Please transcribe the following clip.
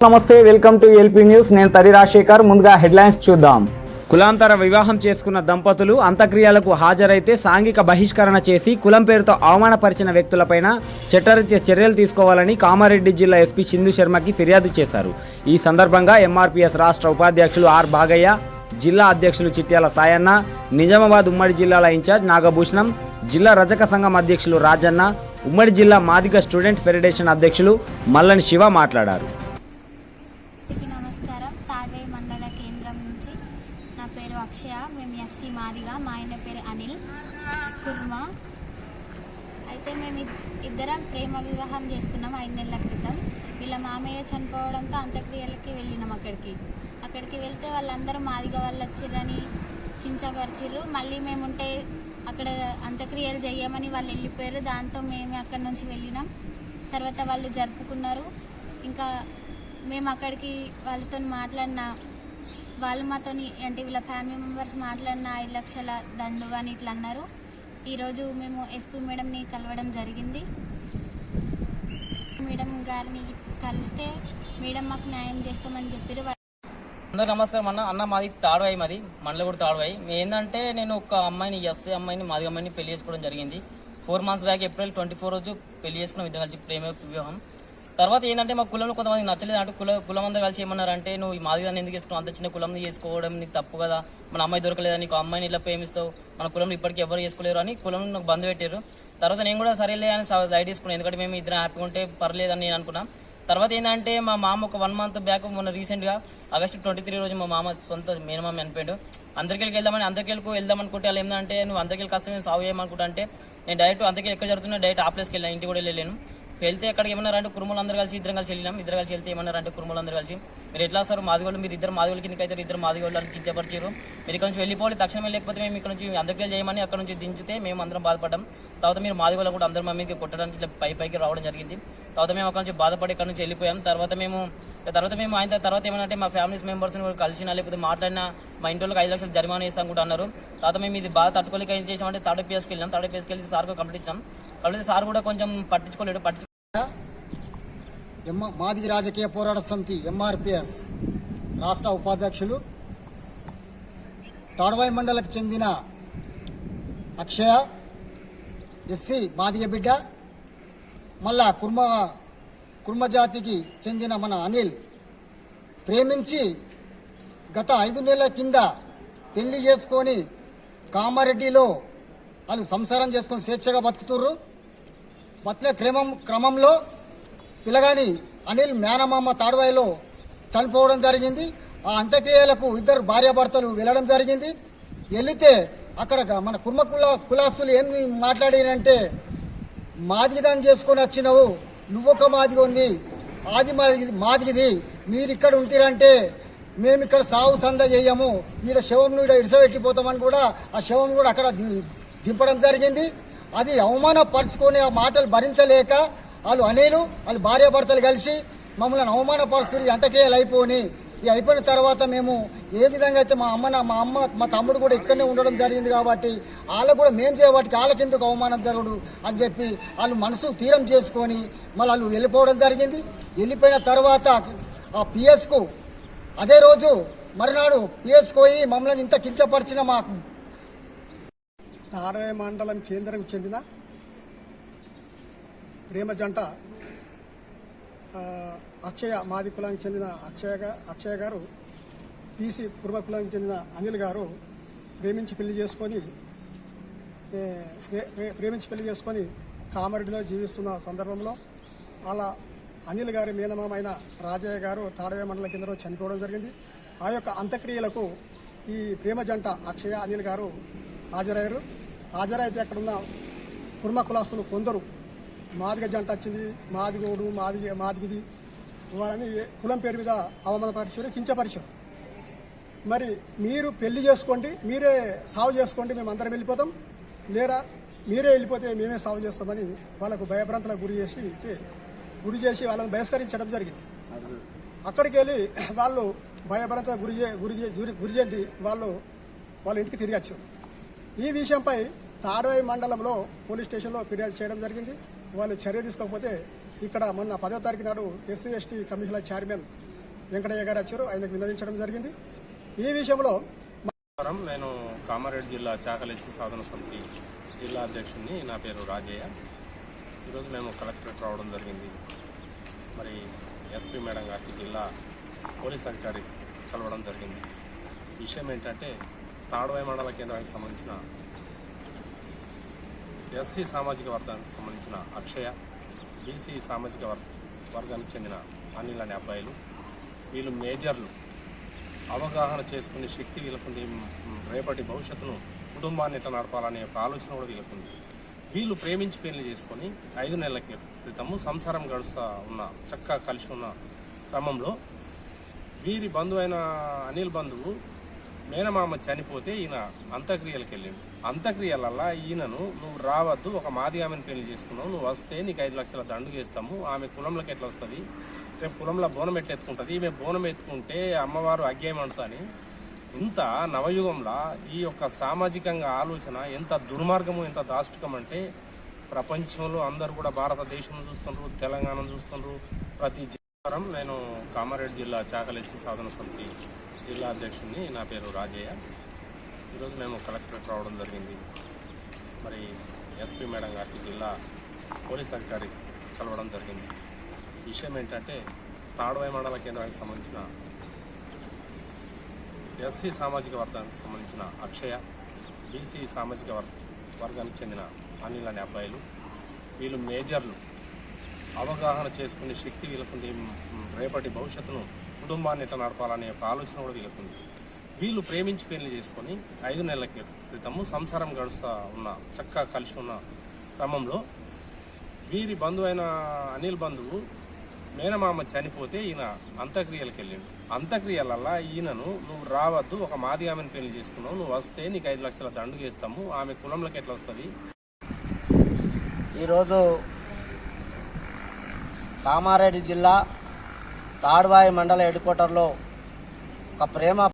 నమస్తే, welcome to LP news. నేను తరి రాజశేఖర్. ముందుగా హెడ్లైన్స్ చూద్దాం. కులాంతర వివాహం చేసుకున్న దంపతులు అంత్యక్రియలకు హాజరైతే సాంఘిక బహిష్కరణ చేసి కులం పేరుతో అవమానపరిచిన వ్యక్తులపైన చట్టరీత్యా చర్యలు తీసుకోవాలని కామారెడ్డి జిల్లా ఎస్పీ సింధు శర్మకి ఫిర్యాదు చేశారు. ఈ సందర్భంగా ఎంఆర్పీఎస్ రాష్ట్ర ఉపాధ్యక్షులు ఆర్ బాగయ్య, జిల్లా అధ్యక్షులు చిట్యాల సాయన్న, నిజామాబాద్ ఉమ్మడి జిల్లాల ఇన్ఛార్జ్ నాగభూషణం, జిల్లా రజక సంఘం అధ్యక్షులు రాజన్న, ఉమ్మడి జిల్లా మాదిగ స్టూడెంట్ ఫెడరేషన్ అధ్యక్షులు మల్లని శివ మాట్లాడారు. నమస్కారం. తాడ్వై మండల కేంద్రం నుంచి నా పేరు అక్షయ. మేము ఎస్సీ మాదిగా, మా ఆయన పేరు అనిల్ కుర్మా. అయితే మేము ఇద్దరం ప్రేమ వివాహం చేసుకున్నాం 5 నెలల క్రితం. వీళ్ళ మామయ్య చనిపోవడంతో అంత్యక్రియలకి వెళ్ళినాం. అక్కడికి వెళ్తే వాళ్ళందరూ మాదిగా వాళ్ళు వచ్చిర్రని కించపరిచిర్రు. మళ్ళీ మేముంటే అక్కడ అంత్యక్రియలు చేయమని వాళ్ళు వెళ్ళిపోయారు. దాంతో మేము అక్కడి నుంచి వెళ్ళినాం. తర్వాత వాళ్ళు జరుపుకున్నారు. ఇంకా మేము అక్కడికి వాళ్ళతో మాట్లాడిన వాళ్ళు మాతోని అంటే వీళ్ళ ఫ్యామిలీ మెంబర్స్ మాట్లాడిన 5 లక్షల దండు అని ఇట్లా అన్నారు. ఈరోజు మేము ఎస్పీ మేడంని కలవడం జరిగింది. మేడం గారిని కలిస్తే మేడం మాకు న్యాయం చేస్తామని చెప్పారు. అందరూ నమస్కారం అన్న మాది తాడువాయి, మాది మండలగూడ తాడువాయి. ఏంటంటే నేను ఒక అమ్మాయిని ఎస్సీ అమ్మాయిని మాది అమ్మాయిని పెళ్లి చేసుకోవడం జరిగింది. 4 months బ్యాక్ April 24 రోజు పెళ్లి చేసుకున్నాం. ఇద్దరు కలిసి ప్రేమ వివాహం. తర్వాత ఏంటంటే మా కులంలో కొంతమంది నచ్చలేదు. అంటే కులం అందరూ కలిసి ఏమన్నారంటే, నువ్వు ఈ మాదిగాన్ని ఎందుకు చేసుకున్నావు, అంత చిన్న కులం చేసుకోవడం నీకు తప్పు కదా, మన అమ్మాయి దొరకలేదా, నీకు అమ్మాయిని ఇలా ప్రేమిస్తావు, మన కులంలో ఇప్పటికీ ఎవరు చేసుకోలేరు అని కులం నాకు బంద్ పెట్టారు. తర్వాత నేను కూడా సరేలే అని లైట్ తీసుకున్నాను. ఎందుకంటే మేము ఇద్దరు హ్యాపీగా ఉంటే పర్లేదని నేను అనుకున్నాను. తర్వాత ఏంటంటే మా మామ ఒక 1 month బ్యాక్ మొన్న రీసెంట్గా August 23 రోజు మా మామ సొంత మేనమామ చనిపోయాడు. అందరికెళ్ళకి వెళ్దాం అనుకుంటే వాళ్ళు ఏంటంటే, నువ్వు అందరికెళ్ళి కష్టం మేము సాగు చేయమనుకుంటా అంటే, నేను డైరెక్ట్ అందరికీ ఎక్కడ జరుగుతున్నా డైరెక్ట్ ఆ ప్లేస్కి వెళ్ళాను. ఇంటికి కూడా వెళ్ళలేను. వెళ్తే అక్కడికి ఏమన్నారంటే, కురుమలు అందరూ కలిసి ఇద్దరం కలిసి వెళ్ళాం. ఇద్దరు కలిసి వెళ్తే ఏమన్నారంటే, కురుమలు అందరూ కలిసి మీరు ఎట్లా సార్ మాదిగోళ్ళు, మీరు ఇద్దరు మాదిగోళ్ళ కిందకి అయితే ఇద్దరు మాదిగోళ్ళని కించపరిచారు, మీరు ఇక్కడ నుంచి వెళ్ళిపోవాలి తక్షణమే, లేకపోతే మేము ఇక్కడ నుంచి అందరికీ చేయమని అక్కడ నుంచి దించితే మేము అందరం బాధపడ్డాం. తర్వాత మీరు మాదిగోళ్ళని కూడా అందరం మా మీదకి కొట్టడానికి ఇట్లా పైకి రావడం జరిగింది. తర్వాత మేము అక్కడ నుంచి బాధపడి ఇక్కడ నుంచి వెళ్ళిపోయాం. తర్వాత మేము ఆయన తర్వాత ఏమంటే మా ఫ్యామిలీ మెంబర్స్ని కూడా కలిసినా లేకపోతే మాట్లాడినా మా ఇంటి వాళ్ళకి 5 లక్షలు జరిమానా వేస్తాం కూడా అన్నారు. తర్వాత మేము ఇది బాధ తట్టుకోలేక ఏం చేసామంటే థర్డ్ పిఎస్కి వెళ్ళాం. థర్డ్ పిఎస్కి వెళ్ళి సార్కు కంప్లీట్ ఇచ్చాం. కాబట్టి సార్ కూడా కొంచెం పట్టించుకోలేడు. మాదిగ రాజకీయ పోరాట సమితి ఎంఆర్పిఎస్ రాష్ట్ర ఉపాధ్యక్షులు, తాడ్వాయి మండలకు చెందిన అక్షయ, ఎస్సీ మాదిగ బిడ్డ, మళ్ళా కుర్మ జాతికి చెందిన మన అనిల్ ప్రేమించి గత 5 నెలల కింద పెళ్లి చేసుకొని కామారెడ్డిలో వాళ్ళు సంసారం చేసుకొని స్వేచ్ఛగా బతుకుతుర్రు. బతికే క్రమంలో పిల్లగాని అనిల్ మేనమామ తాడ్వాయిలో చనిపోవడం జరిగింది. ఆ అంత్యక్రియలకు ఇద్దరు భార్యాభర్తలు వెళ్ళడం జరిగింది. వెళితే అక్కడ మన కులాస్తులు ఏం మాట్లాడినంటే, మాదిగిదాన్ని చేసుకొని వచ్చినవు, నువ్వొక మాదిగోని, ఆది మాదిగిది, మీరు ఇక్కడ ఉంటిరంటే మేము ఇక్కడ సాగు సంద చేయము, ఈడ శవం ఇడిసబెట్టిపోతామని కూడా ఆ శవం కూడా అక్కడ దింపడం జరిగింది. అది అవమానపరుచుకొని ఆ మాటలు భరించలేక వాళ్ళు వాళ్ళ భార్యాభర్తలు కలిసి మమ్మల్ని అవమానపరుస్తున్నారు. అంత్యక్రియలు అయిపోయిన తర్వాత మేము ఏ విధంగా అయితే మా అమ్మ మా తమ్ముడు కూడా ఇక్కడనే ఉండడం జరిగింది కాబట్టి వాళ్ళకు కూడా మేము చేయబట్టి వాళ్ళకెందుకు అవమానం జరగడు అని చెప్పి వాళ్ళు మనసు తీరం చేసుకొని మళ్ళీ వాళ్ళు వెళ్ళిపోవడం జరిగింది. వెళ్ళిపోయిన తర్వాత ఆ పిఎస్కు అదే రోజు మరునాడు పిఎస్కు పోయి మమ్మల్ని ఇంత కించపరిచిన మా తాడ్వాయి మండలం కేంద్రం చెందిన ప్రేమ జంట అక్షయ, మాది కులానికి చెందిన అక్షయ గారు, పీసీ కుర్మ కులానికి చెందిన అనిల్ గారు ప్రేమించి పెళ్లి చేసుకొని కామారెడ్డిలో జీవిస్తున్న సందర్భంలో అలా అనిల్ గారి మేనమామ అయిన రాజయ్య గారు తాడ్వాయి మండల కేంద్రంలో చనిపోవడం జరిగింది. ఆ యొక్క అంత్యక్రియలకు ఈ ప్రేమ జంట అక్షయ, అనిల్ గారు హాజరయ్యారు. హాజరైతే అక్కడున్న కుర్మ కులాస్తులు కొందరు మాదిగ జంట వచ్చింది, మాదిగోడు, మాదిగిది వాళ్ళని కులం పేరు మీద అవమానపరిచారు, కించపరిచారు. మరి మీరు పెళ్లి చేసుకోండి, మీరే సాగు చేసుకోండి, మేము అందరం వెళ్ళిపోతాం, లేరా మీరే వెళ్ళిపోతే మేమే సాగు చేస్తామని వాళ్ళకు భయభ్రాంతులకు గురి చేసి వాళ్ళని బహిష్కరించడం జరిగింది. అక్కడికి వెళ్ళి వాళ్ళు భయభ్రాంతులకు గురి చెంది వాళ్ళ ఇంటికి తిరిగి వచ్చారు. ఈ విషయంపై తాడ్వాయి మండలంలో పోలీస్ స్టేషన్లో ఫిర్యాదు చేయడం జరిగింది. వాళ్ళు చర్య తీసుకోకపోతే ఇక్కడ మొన్న 10వ తారీఖు నాడు SC ST commissioner chairman Venkataiah గారు వచ్చారు, ఆయనకు విన్నవించడం జరిగింది. ఈ విషయంలో నేను కామారెడ్డి జిల్లా చాకలేసి సాధన సమితి జిల్లా అధ్యక్షుడిని. నా పేరు రాజయ్య. ఈరోజు మేము కలెక్టరేట్ రావడం జరిగింది. మరి ఎస్పీ మేడం గారికి జిల్లా పోలీస్ అధికారి కలవడం జరిగింది. విషయం ఏంటంటే తాడ్వాయి మండల కేంద్రానికి సంబంధించిన ఎస్సీ సామాజిక వర్గానికి సంబంధించిన అక్షయ, బీసీ సామాజిక వర్గానికి చెందిన అనిల్ అనే అబ్బాయిలు, వీళ్ళు మేజర్లు. అవగాహన చేసుకునే శక్తి వీళ్ళకుంది. రేపటి భవిష్యత్తును, కుటుంబాన్ని ఎట్లా నడపాలనే ఒక ఆలోచన కూడా వీళ్ళకుంది. వీళ్ళు ప్రేమించి పెళ్లి చేసుకొని 5 నెలల క్రితము సంసారం గడుస్తూ ఉన్న, చక్కగా కలిసి ఉన్న క్రమంలో వీరి బంధువు అయిన అనిల్ బంధువు మేనమామ చనిపోతే ఈయన అంత్యక్రియలకు వెళ్ళిండు. అంత్యక్రియలల్లా ఈయనను, నువ్వు రావద్దు, ఒక మాది ఆమెను పెళ్లి చేసుకున్నావు, నువ్వు వస్తే నీకు 5 లక్షల దండుగ వేస్తాము, ఆమె కులంలోకి ఎట్లా వస్తుంది, రేపు కులంలో బోనం ఎట్లెత్తుకుంటుంది, ఈమె బోనం ఎత్తుకుంటే అమ్మవారు అగ్గేయమంటుందని. ఇంత నవయుగంలో ఈ యొక్క సామాజికంగా ఆలోచన ఎంత దుర్మార్గము, ఎంత దాష్టికం అంటే ప్రపంచంలో అందరూ కూడా భారతదేశం చూస్తున్నారు, తెలంగాణ చూస్తున్నారు. ప్రతి జిల్లా నేను కామారెడ్డి జిల్లా చాకలేసి సాధన సమితి జిల్లా అధ్యక్షుడిని. నా పేరు రాజయ్య. ఈరోజు మేము కలెక్టరేట్ రావడం జరిగింది. మరి ఎస్పీ మేడం గారికి జిల్లా పోలీస్ అధికారి కలవడం జరిగింది. విషయం ఏంటంటే తాడ్వాయి మండల కేంద్రానికి సంబంధించిన ఎస్సీ సామాజిక వర్గానికి సంబంధించిన అక్షయ, బీసీ సామాజిక వర్గానికి చెందిన అనిల్ అనే అబ్బాయిలు, వీళ్ళు మేజర్లు. అవగాహన చేసుకునే శక్తి వీళ్ళకుంది. రేపటి భవిష్యత్తును, కుటుంబాన్ని ఎట్లా నడపాలనే ఒక ఆలోచన కూడా వీళ్ళకుంది. వీళ్ళు ప్రేమించి పెళ్లి చేసుకొని 5 నెలల క్రితము సంసారం గడుస్తూ ఉన్న, చక్కగా కలిసి ఉన్న క్రమంలో వీరి బంధువు అయిన అనిల్ బంధువు మేనమామ చనిపోతే ఈయన అంత్యక్రియలకు వెళ్ళిండు. అంత్యక్రియలల్లా ఈయనను, నువ్వు రావద్దు, ఒక మాది ఆమెను పెళ్లి చేసుకున్నావు, నువ్వు వస్తే నీకు 5 లక్షల దండుగ వేస్తాము, ఆమె కులంలోకి ఎట్లా వస్తుంది. ఈరోజు కామారెడ్డి జిల్లా తాడ్వాయి మండల హెడ్ క్వార్టర్లో ఒక ప్రేమ